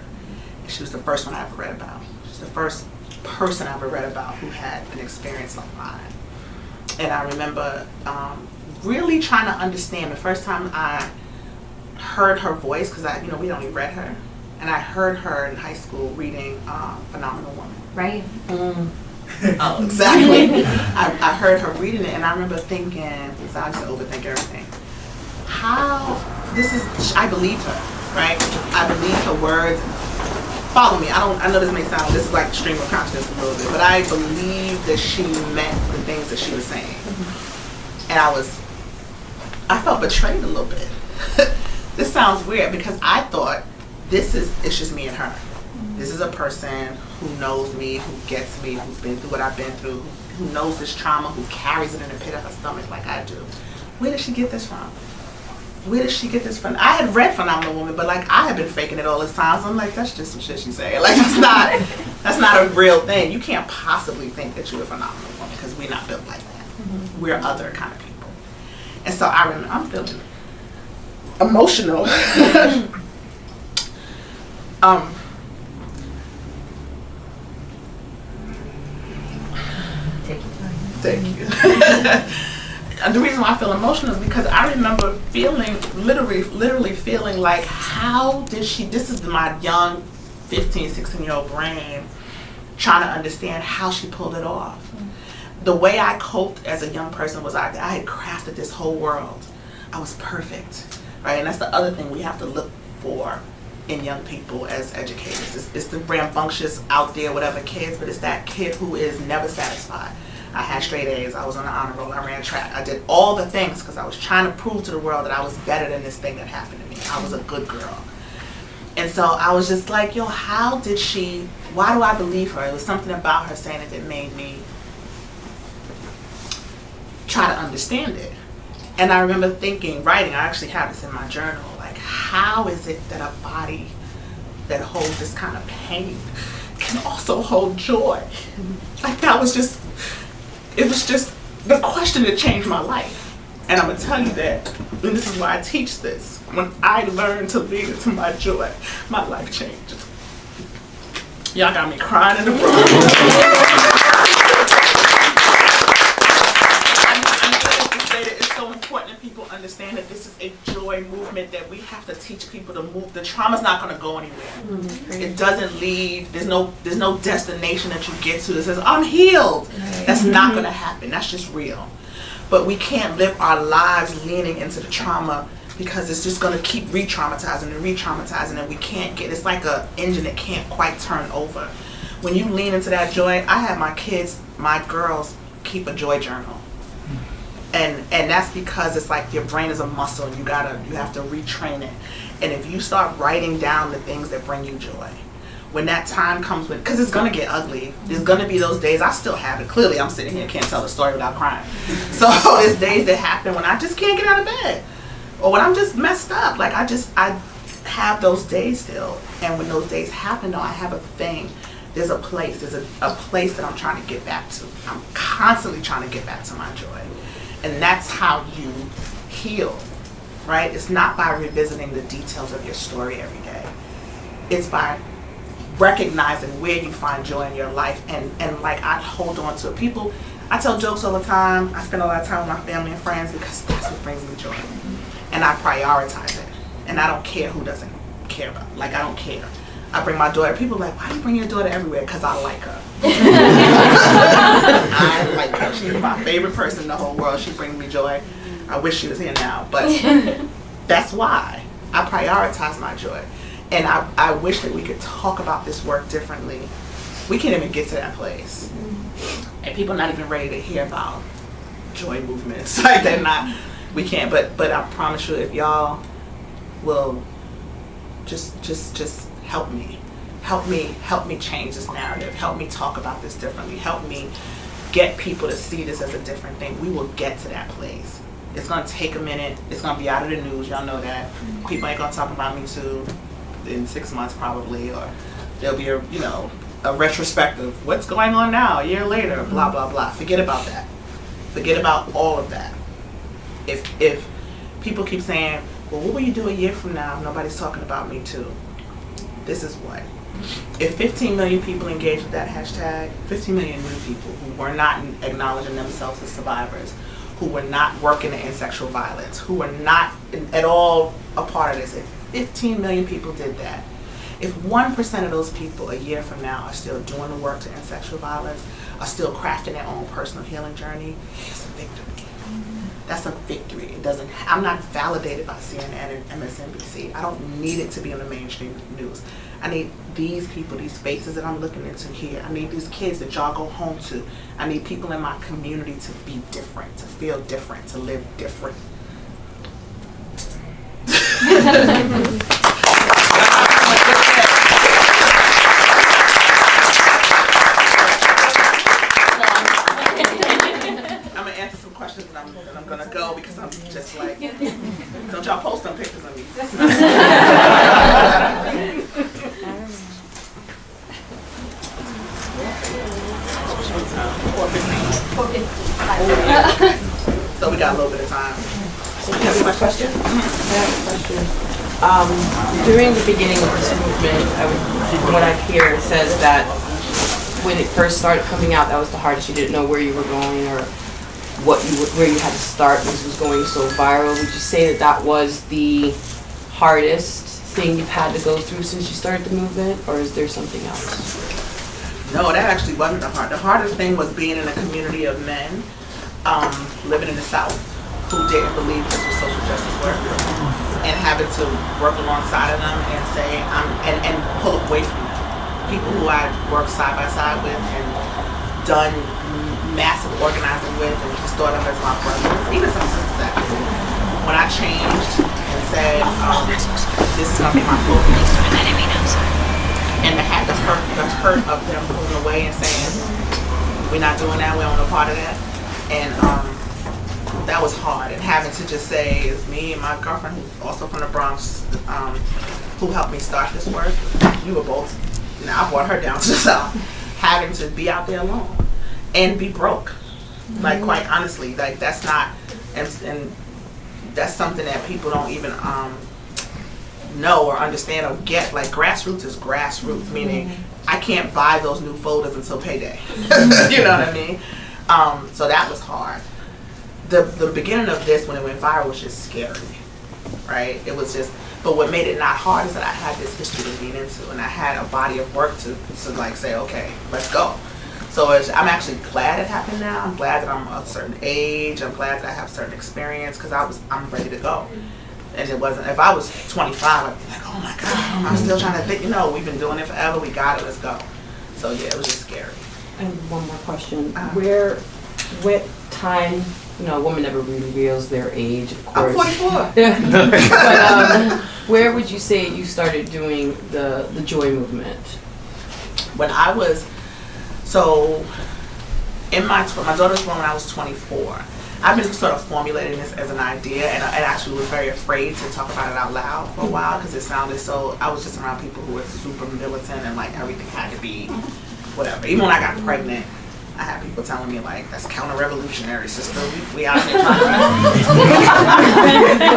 B: And she was the first one I ever read about. She's the first person I ever read about who had an experience like mine. And I remember really trying to understand the first time I heard her voice, because we only read her, and I heard her in high school reading Phenomenal Woman.
A: Right.
B: Oh, exactly. I heard her reading it, and I remember thinking, because I used to overthink everything, I believed her, right? I believed her words. Follow me. I know this may sound, this is like stream of consciousness a little bit, but I believe that she meant the things that she was saying. And I felt betrayed a little bit. This sounds weird because I thought it's just me and her. This is a person who knows me, who gets me, who's been through what I've been through, who knows this trauma, who carries it in the pit of her stomach like I do. Where did she get this from? Where did she get this from? I had read Phenomenal Woman, but like I had been faking it all this time. So I'm like, that's just some shit she's saying. Like that's not a real thing. You can't possibly think that you're a phenomenal woman because we're not built like that. Mm-hmm. We're other kind of people. And so I remember I'm feeling emotional.
D: Take your time.
B: Thank you. And the reason why I feel emotional is because I remember feeling, literally feeling like, how did she, this is my young 15, 16-year-old brain trying to understand how she pulled it off. Mm-hmm. The way I coped as a young person was I had crafted this whole world. I was perfect, right? And that's the other thing we have to look for in young people as educators. It's the rambunctious out there, whatever kids, but it's that kid who is never satisfied. I had straight A's, I was on the honor roll, I ran track, I did all the things because I was trying to prove to the world that I was better than this thing that happened to me. I was a good girl. And so I was just like, how did she, why do I believe her? It was something about her saying it that made me try to understand it. And I remember writing, I actually have this in my journal, like, how is it that a body that holds this kind of pain can also hold joy? Like that was just, it was just the question that changed my life. And I'm gonna tell you that, and this is why I teach this, when I learned to lean into my joy, my life changed. Y'all got me crying in the room. I joy movement that we have to teach people to move. The trauma's not going to go anywhere. It doesn't leave. There's no destination that you get to that says, I'm healed. That's not going to happen. That's just real. But we can't live our lives leaning into the trauma because it's just going to keep re-traumatizing and we can't get, it's like an engine that can't quite turn over. When you lean into that joy, I have my kids, my girls, keep a joy journal. And that's because it's like your brain is a muscle and you have to retrain it. And if you start writing down the things that bring you joy, when that time comes, because it's gonna get ugly. There's gonna be those days. I still have it. Clearly, I'm sitting here and can't tell the story without crying. So there's days that happen when I just can't get out of bed, or when I'm just messed up. Like I have those days still. And when those days happen, though, I have a thing. There's a place. There's a place that I'm trying to get back to. I'm constantly trying to get back to my joy. And that's how you heal, right? It's not by revisiting the details of your story every day. It's by recognizing where you find joy in your life and like I hold on to it. People, I tell jokes all the time. I spend a lot of time with my family and friends because that's what brings me joy. And I prioritize it. And I don't care who doesn't care about it. Like, I don't care. I bring my daughter. People are like, why do you bring your daughter everywhere? Because I like her. I like her. She's my favorite person in the whole world. She brings me joy. I wish she was here now. But that's why I prioritize my joy. And I wish that we could talk about this work differently. We can't even get to that place. And people are not even ready to hear about joy movements. Like, they're not. We can't. But I promise you, if y'all will just help me change this narrative. Help me talk about this differently. Help me get people to see this as a different thing. We will get to that place. It's gonna take a minute. It's gonna be out of the news. Y'all know that. People ain't gonna talk about METOO in 6 months probably, or there'll be a retrospective. What's going on now? A year later, blah blah blah. Forget about that. Forget about all of that. If people keep saying, well, what will you do a year from now if nobody's talking about METOO? This is what. If 15 million people engage with that hashtag, 15 million new people who were not acknowledging themselves as survivors, who were not working in sexual violence, who were not at all a part of this, if 15 million people did that, if 1% of those people a year from now are still doing the work to end sexual violence, are still crafting their own personal healing journey, it's a victory. That's a victory. It doesn't. I'm not validated by CNN and MSNBC. I don't need it to be on the mainstream news. I need these people, these faces that I'm looking into here. I need these kids that y'all go home to. I need people in my community to be different, to feel different, to live different. I'm gonna go because I'm just like, don't y'all post them pictures of me. So we got a little bit of time. You have a question?
E: I have a question. During the beginning of this movement, what I hear it says that when it first started coming out, that was the hardest. You didn't know where you were going or where you had to start because it was going so viral. Would you say that was the hardest thing you've had to go through since you started the movement, or is there something else?
B: No, that actually wasn't the hardest. The hardest thing was being in a community of men living in the South who didn't believe this was social justice work, and having to work alongside of them and say and pull away from them. People who I worked side by side with and done massive organizing with and just thought of as my brothers, even some sisters actually. When I changed and said, this is gonna be my focus, and the hurt of them pulling away and saying, we're not doing that, we don't want a part of that, and that was hard. And having to just say, it's me and my girlfriend, who's also from the Bronx, who helped me start this work. You were both. I brought her down to the South. Having to be out there alone and be broke, like, quite honestly, like, that's not, and that's something that people don't even know or understand or get. Like, grassroots is grassroots, meaning I can't buy those new folders until payday. You know what I mean? So that was hard. The beginning of this, when it went viral, was just scary. right? It was just, but what made it not hard is that I had this history to lean into, and I had a body of work to like say, okay, let's go. So I'm actually glad it happened now. I'm glad that I'm a certain age. I'm glad that I have certain experience because I'm ready to go. And it wasn't, if I was 25, I'd be like, oh my God, I'm still trying to think, we've been doing it forever. We got it, let's go. So yeah, it was just scary.
E: And one more question. What time, a woman never really reveals their age, of course.
B: I'm 44.
E: But where would you say you started doing the joy movement?
B: When I was, my daughter was born when I was 24. I've been sort of formulating this as an idea, and I actually was very afraid to talk about it out loud for a while because it sounded so, I was just around people who were super militant and like everything had to be whatever. Even when I got pregnant, I had people telling me like, that's counter-revolutionary, sister. We out here trying to.
E: So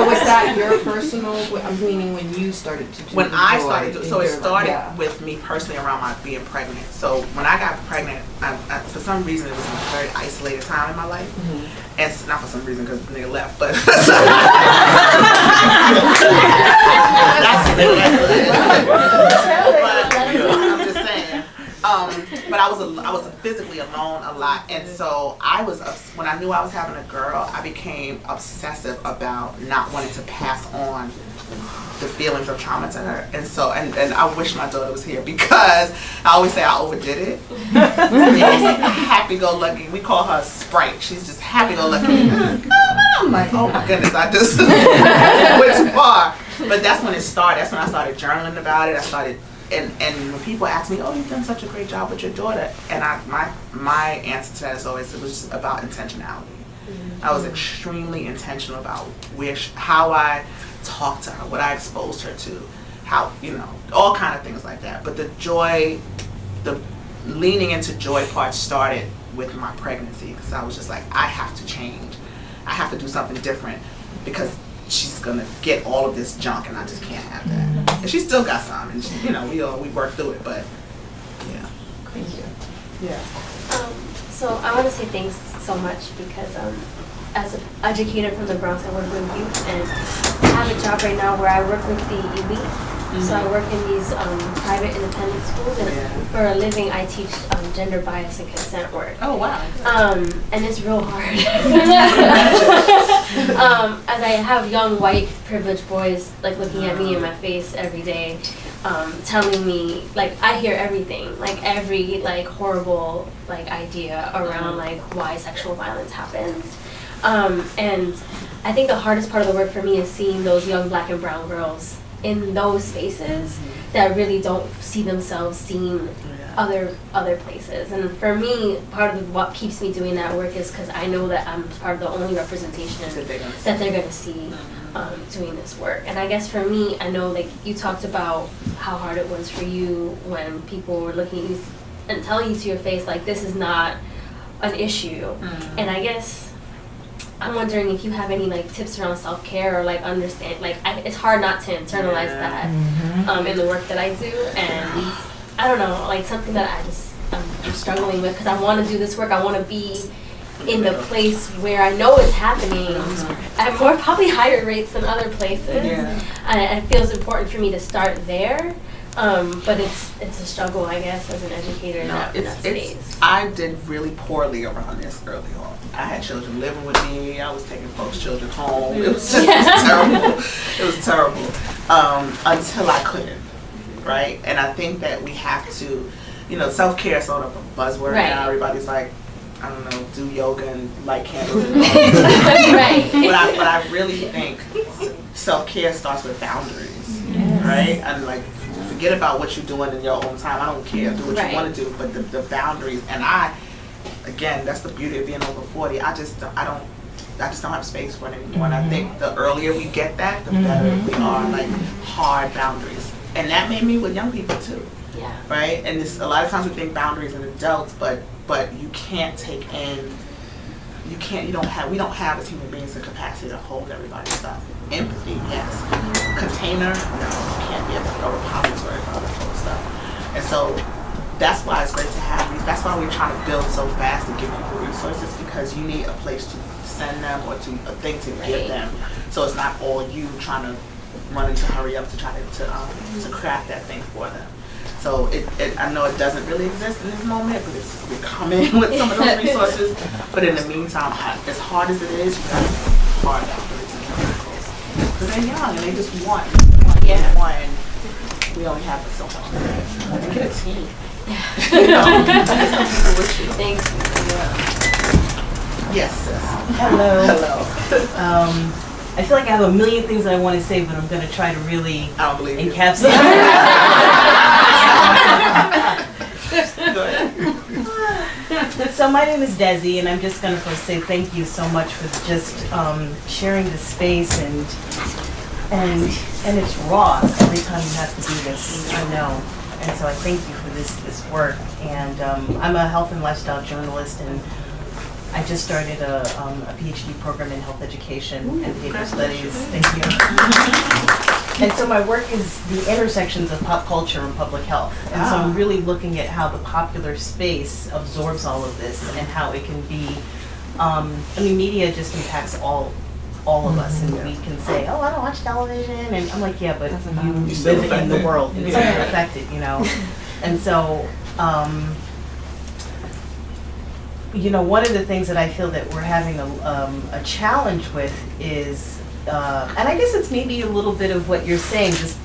E: was that your personal, I'm meaning when you started to do
B: When
E: the
B: I
E: joy
B: started,
E: in
B: so it
E: your life?
B: started
E: Yeah.
B: with me personally around my being pregnant. So when I got pregnant, I, for some reason it was in a very isolated time in my life.
E: Mm-hmm.
B: And not for some reason because the nigga left, but I'm just saying. But I was physically alone a lot, and so when I knew I was having a girl, I became obsessive about not wanting to pass on the feelings of trauma to her, and so and I wish my daughter was here because I always say I overdid it. Happy-go-lucky, we call her Sprite. She's just happy-go-lucky. I'm like, oh my goodness, I just went too far. But that's when it started. That's when I started journaling about it. I started. And when people ask me, oh, you've done such a great job with your daughter, and my answer to that is always, it was just about intentionality. I was extremely intentional about how I talked to her, what I exposed her to, how, all kind of things like that. But the leaning into joy part started with my pregnancy because I was just like, I have to change. I have to do something different because she's gonna get all of this junk and I just can't have that. And she still got some, and she, we work through it, but yeah.
E: Thank you.
B: Yeah.
F: So I want to say thanks so much because as an educator from the Bronx, I work with youth, and I have a job right now where I work with the elite. So I work in these private independent schools, and for a living I teach gender bias and consent work.
B: Oh wow.
F: And it's real hard. As I have young white privileged boys like looking at me in my face every day, telling me like I hear everything, like every like horrible like idea around like why sexual violence happens. And I think the hardest part of the work for me is seeing those young black and brown girls in those spaces that really don't see themselves seen other places. And for me, part of what keeps me doing that work is because I know that I'm part of the only representation that they're gonna see doing this work. And I guess for me, I know like you talked about how hard it was for you when people were looking at you and telling you to your face like this is not an issue. And I guess I'm wondering if you have any like tips around self-care or like understand, like it's hard not to internalize that in the work that I do, and I don't know, like something that I'm struggling with because I want to do this work. I want to be in the place where I know it's happening at probably higher rates than other places, and it feels important for me to start there. But it's a struggle, I guess, as an educator in that space.
B: I did really poorly around this early on. I had children living with me. I was taking folks' children home. It was just terrible. It was terrible until I couldn't, right? And I think that we have to, self-care is sort of a buzzword now. Everybody's like, I don't know, do yoga and light candles.
F: Right.
B: But I really think self-care starts with boundaries, right? And like, forget about what you're doing in your own time. I don't care. Do what you want to do, but the boundaries. And again, that's the beauty of being over 40. I just don't have space for it anymore. And I think the earlier we get that, the better we are. Like hard boundaries, and that made me with young people too.
F: Yeah.
B: Right. And a lot of times we think boundaries in adults, but you can't take in. We don't have as human beings the capacity to hold everybody's stuff. Empathy, yes. Container, no. You can't be a repository for other folks' stuff. And so that's why it's great to have these that's why we're trying to build so fast and give people resources, because you need a place to send them or to a thing to give them. So it's not all you trying to run into hurry up to try to craft that thing for them. So I know it doesn't really exist in this moment, but we're coming with some of those resources. But in the meantime, as hard as it is, you gotta hard out for these individuals. Because they're young and they just want. And we only have so much. Get a team. You know, get some people with you.
F: Thanks.
B: Yes, sis.
D: Hello.
B: Hello.
D: I feel like I have a million things that I want to say, but I'm going to try to really
B: I don't believe you.
D: encapsulate.
B: Go ahead.
D: So my name is Desi, and I'm just going to first say thank you so much for just sharing this space, and it's raw every time you have to do this, I know. And so I thank you for this work. And I'm a health and lifestyle journalist, and I just started a PhD program in health education and behavior studies. Thank you. And so my work is the intersections of pop culture and public health. And so I'm really looking at how the popular space absorbs all of this and how it can be, media just impacts all of us, and we can say, oh, I don't watch television, and I'm like, yeah, but you live in the world, and you're affected, you know. And so, one of the things that I feel that we're having a challenge with is, and I guess it's maybe a little bit of what you're saying, just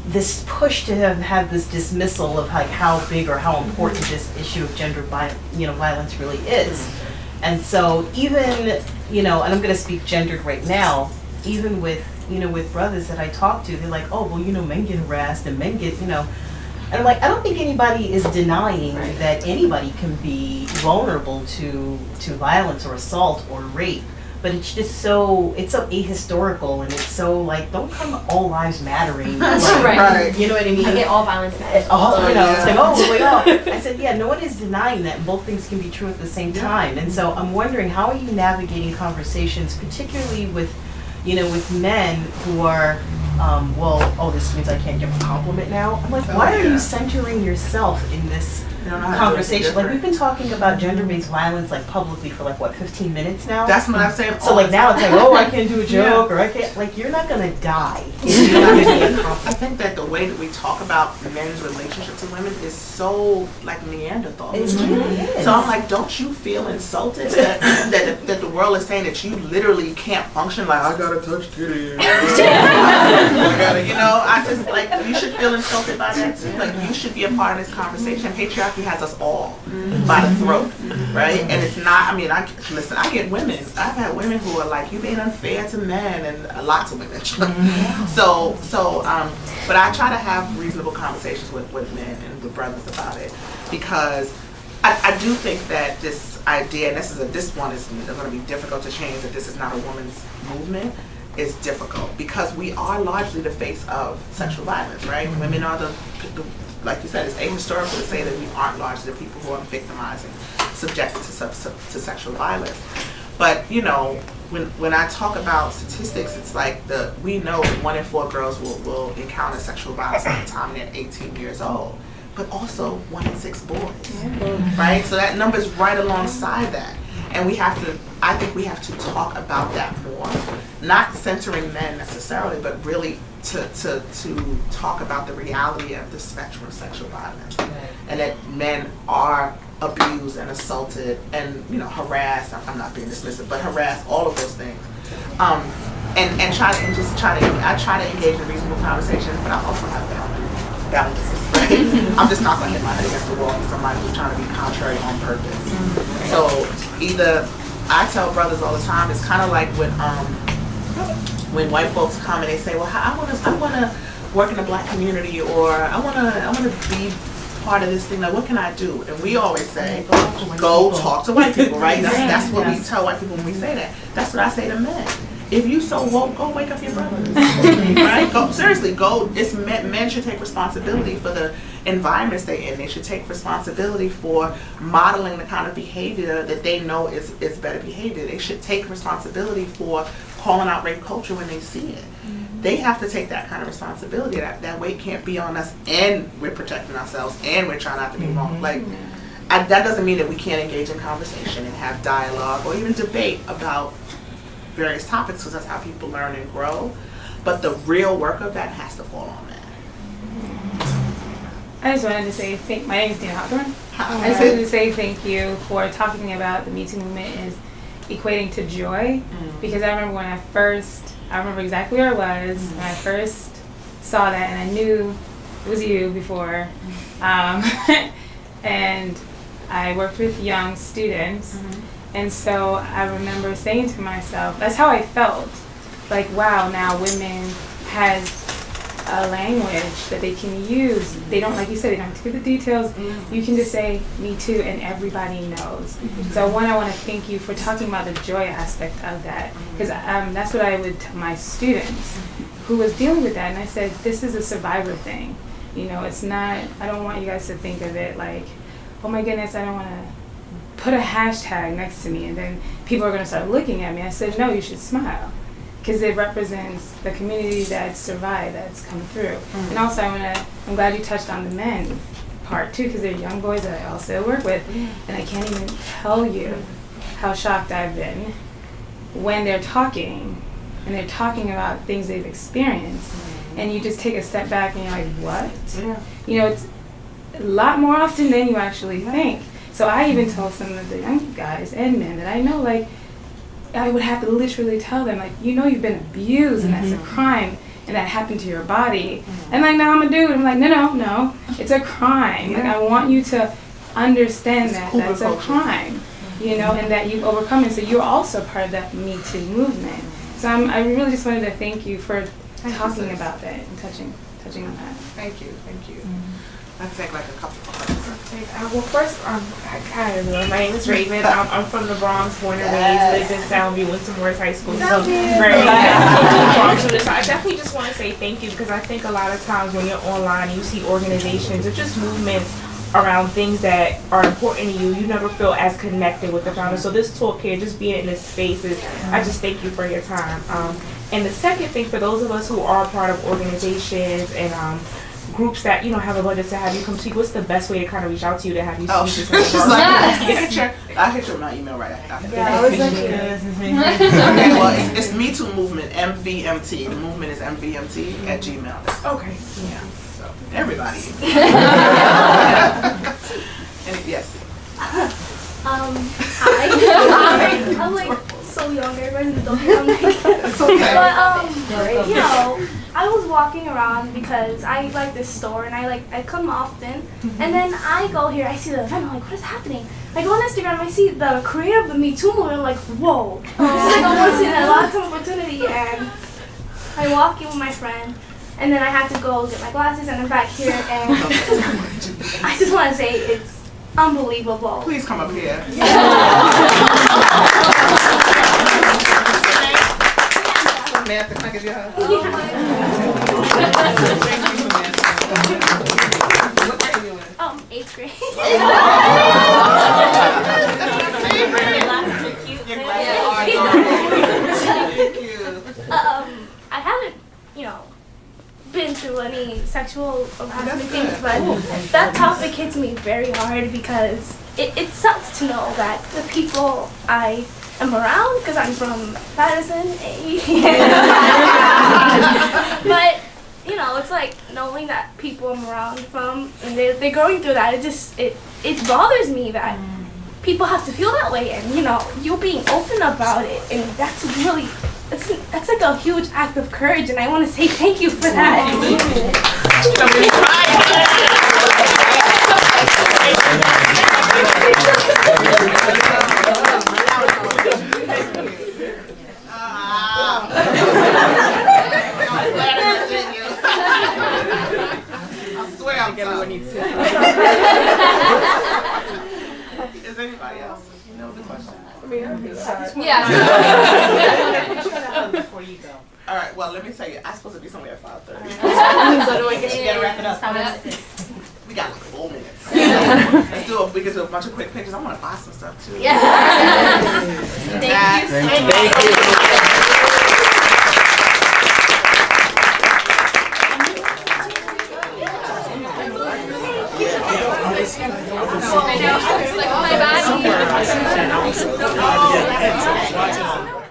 D: this push to have this dismissal of like how big or how important this issue of gender violence really is. And so even, and I'm going to speak gendered right now, even with brothers that I talk to, they're like, oh, well, men get harassed and men get, and I'm like, I don't think anybody is denying that anybody can be vulnerable to violence or assault or rape. But it's just it's so ahistorical, and it's so like, don't come all lives mattering.
F: Right.
D: You know what I mean?
F: I get all violence matters.
D: It's like, I said, yeah, no one is denying that. Both things can be true at the same time. And so I'm wondering, how are you navigating conversations, particularly with men who are, this means I can't give a compliment now. I'm like, why are you centering yourself in this conversation? Like, we've been talking about gender-based violence like publicly for 15 minutes now?
B: That's what I'm saying.
D: So now it's like, oh, I can't do a joke, or I can't, you're not gonna die.
B: I think that the way that we talk about men's relationship to women is so Neanderthal.
D: It really is.
B: So I'm like, don't you feel insulted that the world is saying that you literally can't function? Like, I gotta touch titties. I just you should feel insulted by that too. You should be a part of this conversation. Patriarchy has us all by the throat, right? And it's not. I get women. I've had women who are like, "You being unfair to men," and lots of women. But I try to have reasonable conversations with men and with brothers about it, because I do think that this idea, and this one is going to be difficult to change, that this is not a woman's movement, is difficult, because we are largely the face of sexual violence, right? Women are the like you said, it's ahistorical to say that we aren't largely the people who are victimizing, subjected to sexual violence. But when I talk about statistics, it's like we know 1 in 4 girls will encounter sexual violence by the time they're 18 years old, but also 1 in 6 boys, right? So that number is right alongside that. And I think we have to talk about that more, not centering men necessarily, but really to talk about the reality of the spectrum of sexual violence, and that men are abused and assaulted and harassed. I'm not being dismissive, but harassed, all of those things. And I try to engage in reasonable conversations, but I also have balances. Right? I'm just not going to hit my head against the wall with somebody who's trying to be contrary on purpose. So either I tell brothers all the time, it's kind of like when white folks come and they say, well, I want to work in the black community, or I want to be part of this thing. Like, what can I do? And we always say, go talk to white people, right? That's what we tell white people when we say that. That's what I say to men. If you so woke, go wake up your brothers, right? Seriously, go. Men should take responsibility for the environments they're in. They should take responsibility for modeling the kind of behavior that they know is better behavior. They should take responsibility for calling out rape culture when they see it. They have to take that kind of responsibility. That weight can't be on us, and we're protecting ourselves, and we're trying not to be wrong. that doesn't mean that we can't engage in conversation and have dialogue or even debate about various topics, because that's how people learn and grow. But the real work of that has to fall on that.
G: I just wanted to say my name is Dina Hawthorne. I just wanted to say thank you for talking about the Me Too movement is equating to joy, because I remember when I remember exactly where I was when I first saw that, and I knew it was you before. And I worked with young students, and so I remember saying to myself, that's how I felt, like, wow, now women has a language that they can use. They don't, like you said, they don't have to give the details. You can just say Me Too and everybody knows. So one, I want to thank you for talking about the joy aspect of that, because that's what I would tell my students who was dealing with that, and I said, this is a survivor thing. You know, it's not, I don't want you guys to think of it like, oh my goodness, I don't want to put a hashtag next to me and then people are going to start looking at me. I said, no, you should smile, because it represents the community that's survived, that's come through. And also I'm glad you touched on the men part too, because they're young boys that I also work with, and I can't even tell you how shocked I've been when they're talking, and they're talking about things they've experienced, and you just take a step back and you're like, what? You know, it's a lot more often than you actually think. So I even told some of the young guys and men that I know, like, I would have to literally tell them, like, you know, you've been abused, and that's a crime, and that happened to your body. And like, now I'm a dude. I'm like, no, it's a crime. Like, I want you to understand that that's a crime, you know, and that you've overcome it. So you're also part of that Me Too movement. So I really just wanted to thank you for talking about that and touching on that.
B: Thank you. I'll take like a couple of minutes.
H: Well, first, my name is Raven. I'm from the Bronx, born and raised, lived in Soundview, went to Morris High School. So very Bronx. So I definitely just want to say thank you, because I think a lot of times when you're online, you see organizations or just movements around things that are important to you, you never feel as connected with the founder. So this talk here, just being in this space, I just thank you for your time. And the second thing, for those of us who are part of organizations and groups that, you know, have a budget to have you come speak, what's the best way to kind of reach out to you to have you speak?
B: I'll hit you with my email right after.
H: Yeah, I was like,
B: Okay, well, it's Me Too Movement, MVMT. The movement is MVMT@gmail.com.
H: okay, yeah.
B: So, everybody. Yes.
I: Hi. I'm like so young, everybody's don't think I'm like
B: It's okay.
I: But you know, I was walking around because I like this store and I come often, and then I go here, I see the event, I'm like, what is happening? I go on Instagram, I see the creator of the Me Too movement, I'm like, whoa, this is like a once in a lifetime opportunity. And I walk in with my friend, and then I have to go get my glasses, and I'm back here, and I just want to say it's unbelievable.
B: Please come up here. Samantha, can I give you a hug? What grade are you in?
I: 8th grade. I haven't, been through any sexual harassment things, but that topic hits me very hard because it sucks to know that the people I am around, because I'm from Patterson, but it's like knowing that people I'm around from and they're going through that. It bothers me that people have to feel that way, and you being open about it, and that's really. That's like a huge act of courage, and I want to say thank you for that.
B: I swear I'm everyone needs to. Is anybody else? You know the question?
A: Yeah.
D: Before you go.
B: All right. Well, let me tell you. I'm supposed to be somewhere at 5:30.
D: So do I guess you gotta wrap it up.
B: We got like 4 minutes. We can do a bunch of quick pictures. I want to buy some stuff too.
A: Yeah. Thank you so much.
B: Thank you.
A: Like, oh my bad.